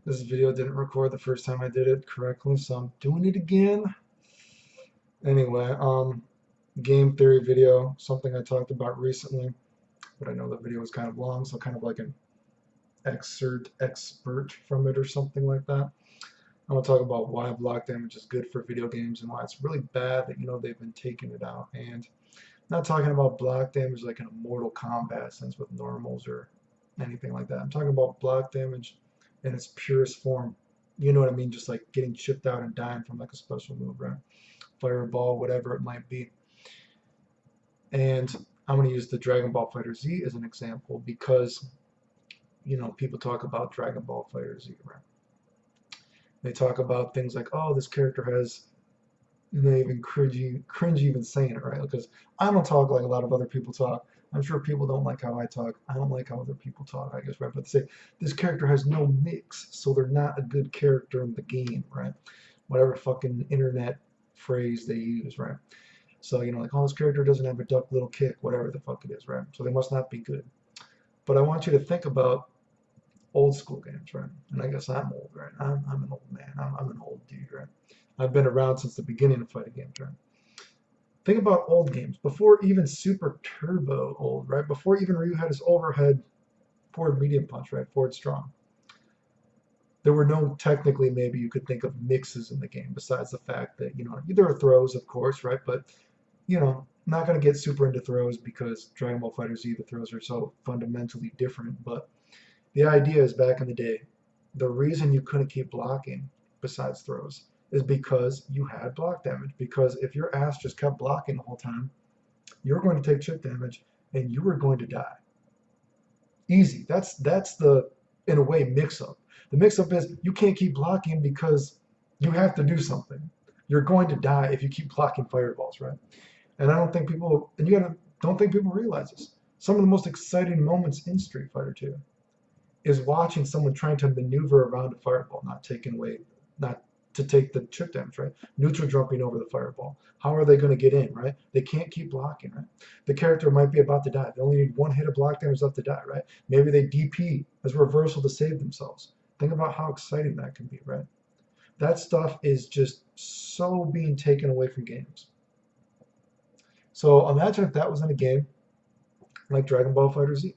This video didn't record the first time I did it correctly, so I'm doing it again. Anyway, game theory video, something I talked about recently, but I know the video was kind of long, so kind of like an expert from it or something like that. I'm gonna talk about why block damage is good for video games and why it's really bad that they've been taking it out. And I'm not talking about block damage like in a Mortal Kombat sense with normals or anything like that. I'm talking about block damage in its purest form. You know what I mean? Just like getting chipped out and dying from like a special move, right? Fireball, whatever it might be. And I'm going to use the Dragon Ball Fighter Z as an example because, people talk about Dragon Ball Fighter Z, right? They talk about things like, oh, this character has, even cringe even saying it, right? Because I don't talk like a lot of other people talk. I'm sure people don't like how I talk. I don't like how other people talk, I guess, right? But they say this character has no mix, so they're not a good character in the game, right? Whatever fucking internet phrase they use, right? So, like, oh, this character doesn't have a duck little kick, whatever the fuck it is, right? So they must not be good. But I want you to think about old school games, right? And I guess I'm old, right? I'm an old man. I'm an old dude, right? I've been around since the beginning of fighting games, right? Think about old games before even Super Turbo old, right? Before even Ryu had his overhead forward medium punch, right? Forward strong. There were no technically maybe you could think of mixes in the game besides the fact that there are throws, of course, right? But not going to get super into throws because Dragon Ball Fighter Z, the throws are so fundamentally different. But the idea is back in the day, the reason you couldn't keep blocking besides throws is because you had block damage. Because if your ass just kept blocking the whole time, you were going to take chip damage and you were going to die. Easy. That's the, in a way, mix-up. The mix-up is you can't keep blocking because you have to do something. You're going to die if you keep blocking fireballs, right? And I don't think people, and you gotta, don't think people realize this. Some of the most exciting moments in Street Fighter 2 is watching someone trying to maneuver around a fireball, not taking away, not to take the chip damage, right? Neutral jumping over the fireball. How are they going to get in, right? They can't keep blocking, right? The character might be about to die. They only need one hit of block damage left to die, right? Maybe they DP as a reversal to save themselves. Think about how exciting that can be, right? That stuff is just so being taken away from games. So imagine if that was in a game like Dragon Ball Fighter Z.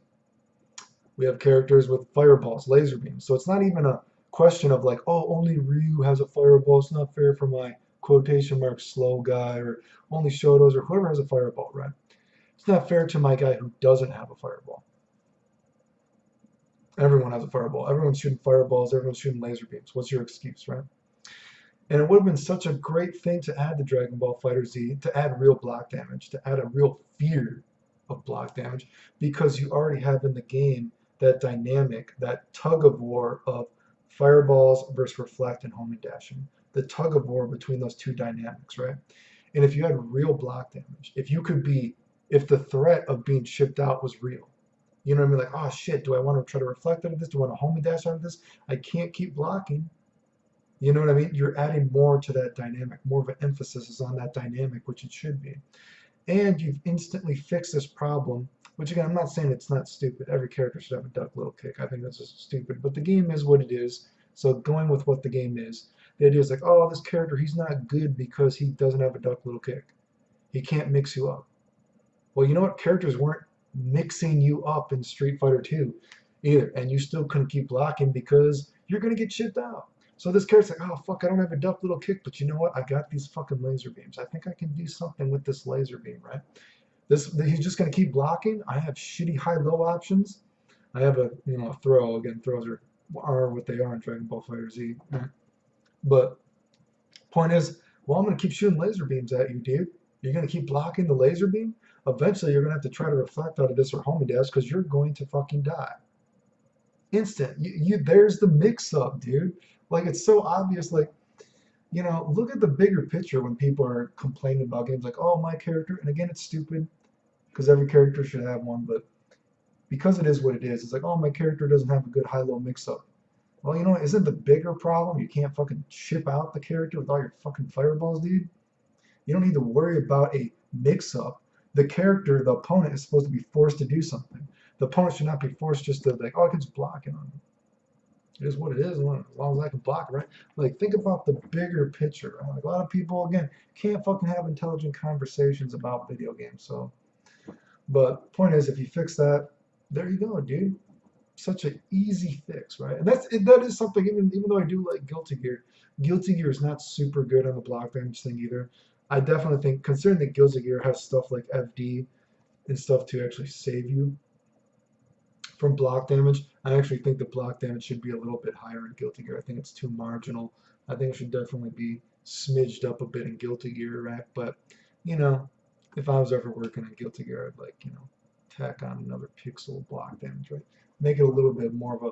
We have characters with fireballs, laser beams. So it's not even a question of like, oh, only Ryu has a fireball. It's not fair for my quotation mark slow guy, or only Shotos or whoever has a fireball, right? It's not fair to my guy who doesn't have a fireball. Everyone has a fireball. Everyone's shooting fireballs. Everyone's shooting laser beams. What's your excuse, right? And it would have been such a great thing to add to Dragon Ball Fighter Z, to add real block damage, to add a real fear of block damage, because you already have in the game that dynamic, that tug of war of fireballs versus reflect and homing dashing, the tug of war between those two dynamics, right? And if you had real block damage, if the threat of being shipped out was real, you know what I mean? Like, oh shit, do I want to try to reflect out of this? Do I want to homing dash out of this? I can't keep blocking. You know what I mean? You're adding more to that dynamic. More of an emphasis is on that dynamic, which it should be. And you've instantly fixed this problem, which again, I'm not saying it's not stupid. Every character should have a duck little kick. I think that's just stupid. But the game is what it is. So going with what the game is, the idea is like, oh, this character, he's not good because he doesn't have a duck little kick. He can't mix you up. Well, you know what? Characters weren't mixing you up in Street Fighter 2 either. And you still couldn't keep blocking because you're going to get chipped out. So this character's like, oh fuck, I don't have a duck little kick, but you know what? I got these fucking laser beams. I think I can do something with this laser beam, right? He's just gonna keep blocking. I have shitty high-low options. I have a throw. Again, throws are what they are in Dragon Ball Fighter Z. Right? But point is, well, I'm gonna keep shooting laser beams at you, dude. You're gonna keep blocking the laser beam. Eventually, you're gonna have to try to reflect out of this or homing dash because you're going to fucking die. Instant. There's the mix-up, dude. Like it's so obvious. Like look at the bigger picture when people are complaining about games like, oh, my character, and again, it's stupid because every character should have one, but because it is what it is, it's like, oh, my character doesn't have a good high-low mix-up. Well, isn't the bigger problem you can't fucking ship out the character with all your fucking fireballs, dude? You don't need to worry about a mix-up. The character, the opponent, is supposed to be forced to do something. The opponent should not be forced just to like, oh, I can just block it on him. It is what it is, as long as I can block it, right? Like, think about the bigger picture, right? Like, a lot of people, again, can't fucking have intelligent conversations about video games. So, but point is, if you fix that, there you go, dude. Such an easy fix, right? And that is something. Even though I do like Guilty Gear, Guilty Gear is not super good on the block damage thing either. I definitely think, considering that Guilty Gear has stuff like FD and stuff to actually save you from block damage, I actually think the block damage should be a little bit higher in Guilty Gear. I think it's too marginal. I think it should definitely be smidged up a bit in Guilty Gear, right? But you know, if I was ever working on Guilty Gear, I'd like tack on another pixel block damage, right? Make it a little bit more of a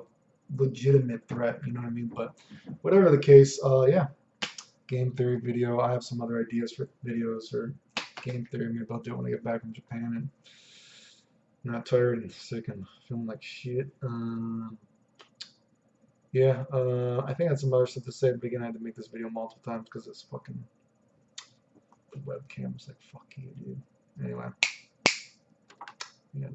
legitimate threat, you know what I mean? But whatever the case, yeah, game theory video. I have some other ideas for videos or game theory. Maybe I'll do it when I get back from Japan and not tired and sick and feeling like shit. Yeah, I think I had some other stuff to say at the beginning. I had to make this video multiple times because this fucking webcam was like, fuck you, dude. Anyway, yeah.